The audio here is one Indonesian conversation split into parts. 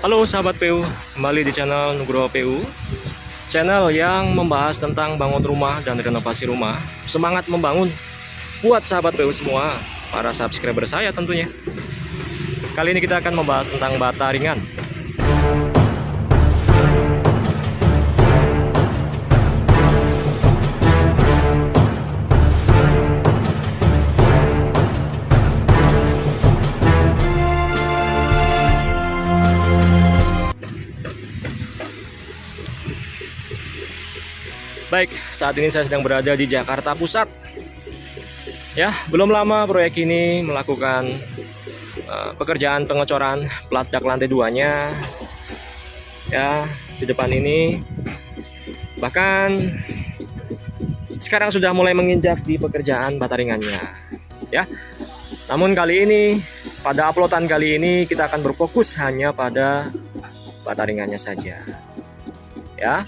Halo sahabat PU, kembali di channel Nugroho PU, channel yang membahas tentang bangun rumah dan renovasi rumah. Semangat membangun buat sahabat PU semua, para subscriber saya tentunya. Kali ini kita akan membahas tentang bata ringan. Baik, saat ini saya sedang berada di Jakarta Pusat. Ya, belum lama proyek ini melakukan pekerjaan pengecoran plat dak lantai 2-nya. Ya, di depan ini. Bahkan sekarang sudah mulai menginjak di pekerjaan bata ringannya. Ya. Namun kali ini, pada uploadan kali ini kita akan berfokus hanya pada bata ringannya saja. Ya.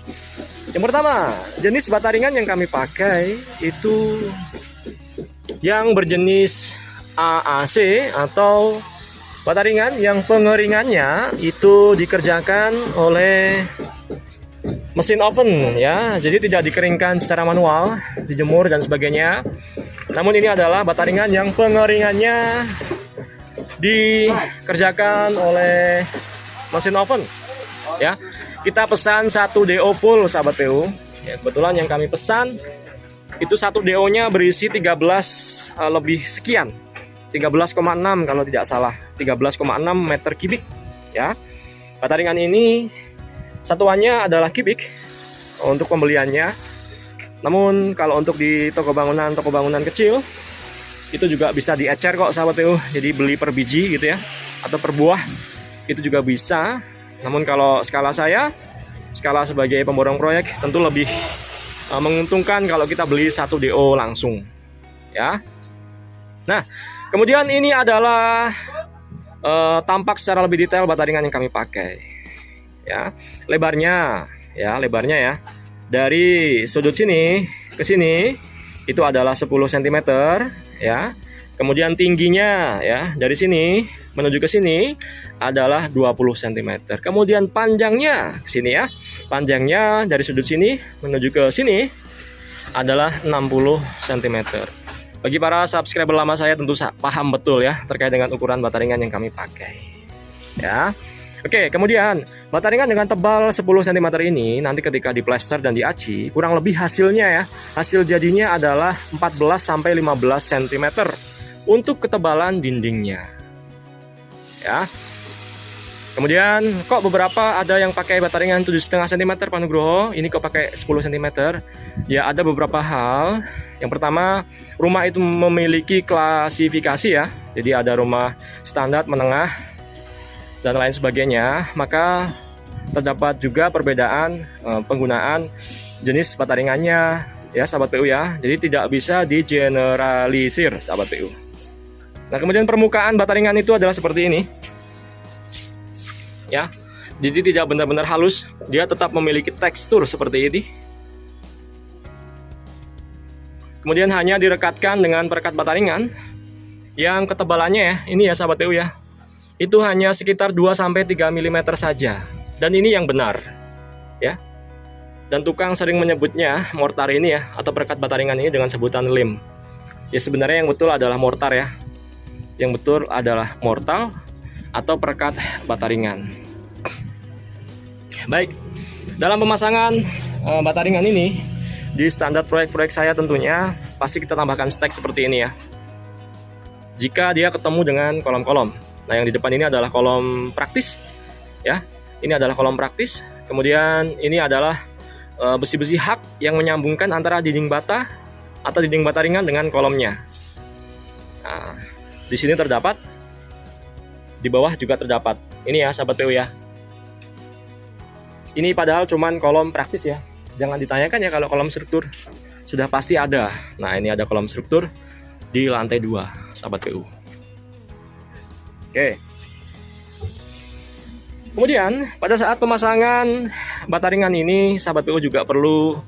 Yang pertama, jenis bata ringan yang kami pakai itu yang berjenis AAC atau bata ringan yang pengeringannya itu dikerjakan oleh mesin oven ya. Jadi tidak dikeringkan secara manual, dijemur dan sebagainya. Namun ini adalah bata ringan yang pengeringannya dikerjakan oleh mesin oven ya. Kita pesan 1 DO full sahabat PU ya, kebetulan yang kami pesan itu 1 DO nya berisi 13 lebih sekian, 13,6 kalau tidak salah, 13,6 meter kubik ya. Bata ringan ini satuannya adalah kubik untuk pembeliannya. Namun kalau untuk di toko bangunan kecil itu juga bisa diecer kok sahabat PU. Jadi beli per biji gitu ya, atau per buah itu juga bisa. Namun kalau skala sebagai pemborong proyek tentu lebih menguntungkan kalau kita beli 1 DO langsung ya. Nah, kemudian ini adalah tampak secara lebih detail bata ringan yang kami pakai ya. Lebarnya ya dari sudut sini ke sini itu adalah 10 cm ya. Kemudian tingginya ya dari sini menuju ke sini adalah 20 cm. Kemudian panjangnya ke sini ya. Panjangnya dari sudut sini menuju ke sini adalah 60 cm. Bagi para subscriber lama saya tentu paham betul ya terkait dengan ukuran bata ringan yang kami pakai. Ya. Oke, kemudian bata ringan dengan tebal 10 cm ini nanti ketika diplester dan diaci, kurang lebih hasilnya ya. Hasil jadinya adalah 14 sampai 15 cm untuk ketebalan dindingnya. Ya. Kemudian kok beberapa ada yang pakai bata ringan 7,5 cm Pak Nugroho, ini kok pakai 10 cm? Ya ada beberapa hal. Yang pertama, rumah itu memiliki klasifikasi ya. Jadi ada rumah standar, menengah, dan lain sebagainya. Maka terdapat juga perbedaan penggunaan jenis bata ringannya ya sahabat PU ya. Jadi tidak bisa digeneralisir sahabat PU. Nah, kemudian permukaan bata ringan itu adalah seperti ini. Ya. Jadi tidak benar-benar halus, dia tetap memiliki tekstur seperti ini. Kemudian hanya direkatkan dengan perekat bata ringan yang ketebalannya ya, ini ya sahabat PU ya. Itu hanya sekitar 2 sampai 3 mm saja. Dan ini yang benar. Ya. Dan tukang sering menyebutnya mortar ini ya, atau perekat bata ringan ini dengan sebutan lem. Ya sebenarnya yang betul adalah mortar ya. Yang betul adalah mortal atau perekat bata ringan. Baik, dalam pemasangan bata ringan ini di standar proyek-proyek saya tentunya pasti kita tambahkan stek seperti ini ya. Jika dia ketemu dengan kolom-kolom. Nah, yang di depan ini adalah kolom praktis ya. Ini adalah kolom praktis. Kemudian ini adalah besi-besi hak yang menyambungkan antara dinding bata atau dinding bata ringan dengan kolomnya. Nah, di sini terdapat, di bawah juga terdapat. Ini ya sahabat PU ya. Ini padahal cuman kolom praktis ya. Jangan ditanyakan ya kalau kolom struktur. Sudah pasti ada. Nah, ini ada kolom struktur di lantai 2 sahabat PU. Oke. Kemudian pada saat pemasangan bata ringan ini sahabat PU juga perlu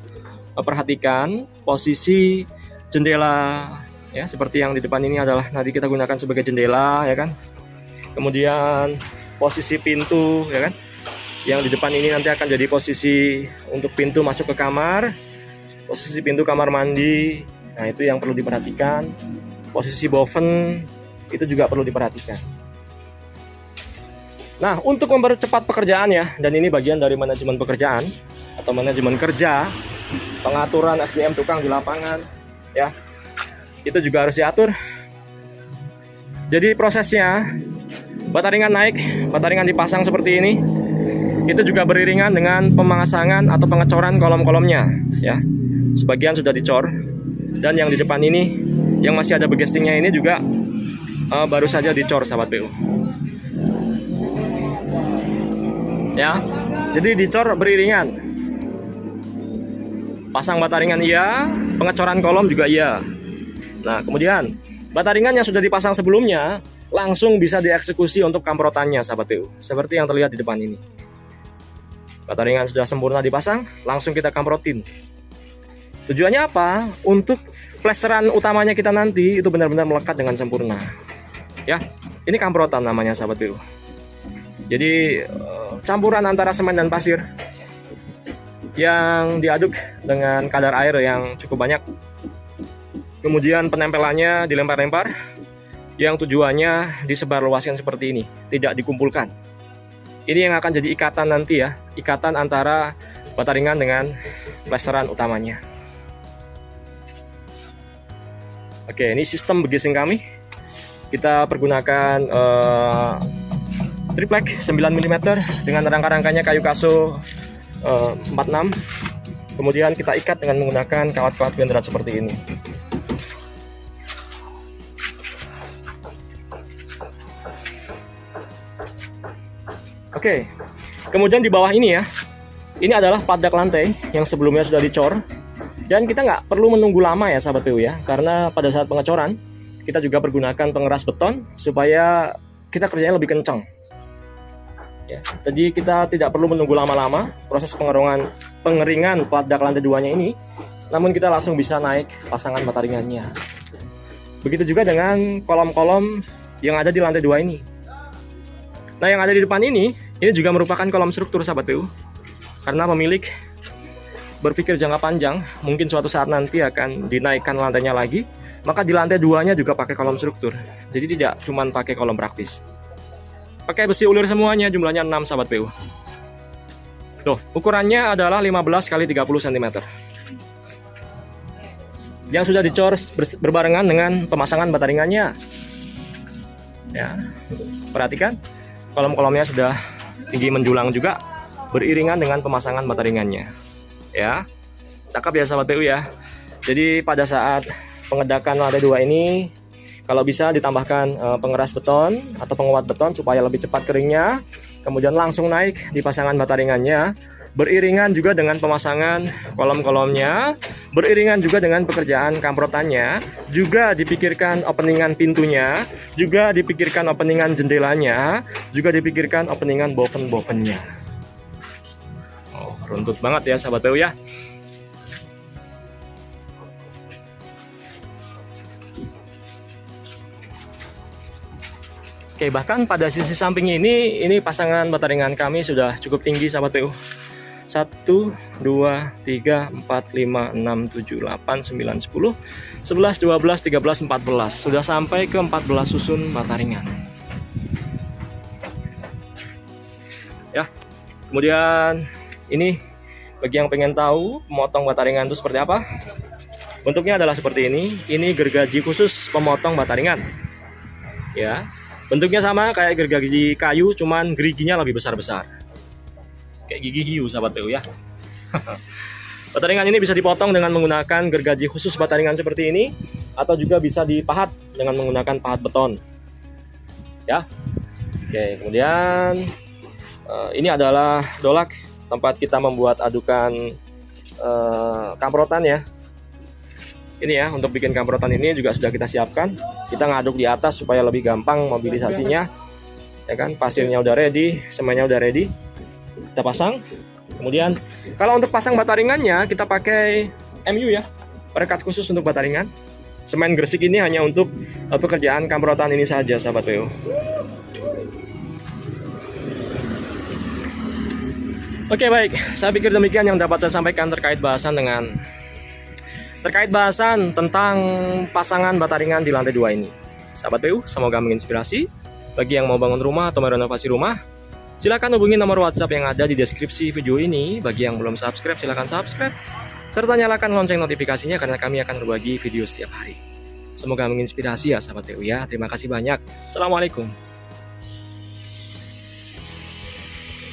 perhatikan posisi jendela ya, seperti yang di depan ini adalah nanti kita gunakan sebagai jendela ya kan. Kemudian posisi pintu, ya kan. Yang di depan ini nanti akan jadi posisi untuk pintu masuk ke kamar, posisi pintu kamar mandi. Nah, itu yang perlu diperhatikan. Posisi boven itu juga perlu diperhatikan. Nah, untuk mempercepat pekerjaan ya, dan ini bagian dari manajemen pekerjaan atau manajemen kerja, pengaturan SDM tukang di lapangan, ya, itu juga harus diatur. Jadi prosesnya, bataringan naik, bataringan dipasang seperti ini, itu juga beriringan dengan pemasangan atau pengecoran kolom-kolomnya, ya. Sebagian sudah dicor, dan yang di depan ini, yang masih ada begestingnya ini juga baru saja dicor, sahabat PU. Ya, jadi dicor beriringan. Pasang bataringan iya, pengecoran kolom juga iya. Nah, kemudian bataringan yang sudah dipasang sebelumnya langsung bisa dieksekusi untuk kamprotannya, sahabat PU. Seperti yang terlihat di depan ini. Bataringan sudah sempurna dipasang, langsung kita kamprotin. Tujuannya apa? Untuk plesteran utamanya kita nanti itu benar-benar melekat dengan sempurna. Ya, ini kamprotan namanya, sahabat PU. Jadi campuran antara semen dan pasir yang diaduk dengan kadar air yang cukup banyak. Kemudian penempelannya dilempar-lempar, yang tujuannya disebarluaskan seperti ini, tidak dikumpulkan. Ini yang akan jadi ikatan nanti ya, ikatan antara bataringan dengan plesteran utamanya. Oke, ini sistem begesing kami. Kita pergunakan triplek 9 mm dengan rangka-rangkanya kayu kaso 46. Kemudian kita ikat dengan menggunakan kawat-kawat bendrat seperti ini. Oke, kemudian di bawah ini ya, ini adalah padak lantai yang sebelumnya sudah dicor. Dan kita nggak perlu menunggu lama ya, sahabat PU ya, karena pada saat pengecoran kita juga pergunakan pengeras beton supaya kita kerjanya lebih kencang. Ya, jadi kita tidak perlu menunggu lama-lama proses pengeringan padak lantai 2-nya ini, namun kita langsung bisa naik pasangan bataringannya. Begitu juga dengan kolom-kolom yang ada di lantai 2 ini. Nah, yang ada di depan ini juga merupakan kolom struktur, sahabat PU. Karena pemilik berpikir jangka panjang, mungkin suatu saat nanti akan dinaikkan lantainya lagi, maka di lantai 2-nya juga pakai kolom struktur. Jadi tidak cuma pakai kolom praktis. Pakai besi ulir semuanya, jumlahnya 6, sahabat PU. Tuh, ukurannya adalah 15 x 30 cm. Yang sudah dicor berbarengan dengan pemasangan bataringannya. Ya, perhatikan, kolom-kolomnya sudah tinggi menjulang juga, beriringan dengan pemasangan bataringannya. Ya, cakep ya, sahabat PU ya. Jadi pada saat pengedakan lantai 2 ini, kalau bisa ditambahkan pengeras beton atau penguat beton supaya lebih cepat keringnya. Kemudian langsung naik di pasangan bataringannya. Beriringan juga dengan pemasangan kolom-kolomnya. Beriringan juga dengan pekerjaan kamprotannya. Juga dipikirkan openingan pintunya. Juga dipikirkan openingan jendelanya. Juga dipikirkan openingan boven-bovennya. Oh, runtut banget ya, sahabat PU ya. Oke, bahkan pada sisi samping ini pasangan bataringan kami sudah cukup tinggi, sahabat PU. 1, 2, 3, 4, 5, 6, 7, 8, 9, 10, 11, 12, 13, 14. Sudah sampai ke 14 susun bataringan. Ya, kemudian ini bagi yang pengen tahu pemotong bataringan itu seperti apa, bentuknya adalah seperti ini. Ini gergaji khusus pemotong bataringan. Ya. Bentuknya sama kayak gergaji kayu, cuman geriginya lebih besar-besar. Kayak gigi hiu, sahabat PU ya. Bataringan ini bisa dipotong dengan menggunakan gergaji khusus bataringan seperti ini, atau juga bisa dipahat dengan menggunakan pahat beton. Ya. Oke, kemudian ini adalah dolak tempat kita membuat adukan kamprotan ya. Ini ya, untuk bikin kamprotan ini juga sudah kita siapkan. Kita ngaduk di atas supaya lebih gampang mobilisasinya. Ya kan, pasirnya udah ready, semennya udah ready. Kita pasang. Kemudian kalau untuk pasang bataringannya kita pakai MU ya, perekat khusus untuk bataringan. Semen Gresik ini hanya untuk pekerjaan kamprotan ini saja, sahabat PU. Oke, baik, saya pikir demikian yang dapat saya sampaikan terkait bahasan tentang pasangan bata ringan di lantai 2 ini. Sahabat PU, semoga menginspirasi. Bagi yang mau bangun rumah atau merenovasi rumah, silakan hubungi nomor WhatsApp yang ada di deskripsi video ini. Bagi yang belum subscribe, silakan subscribe serta nyalakan lonceng notifikasinya karena kami akan berbagi video setiap hari. Semoga menginspirasi ya sahabat PU ya. Terima kasih banyak. Assalamualaikum.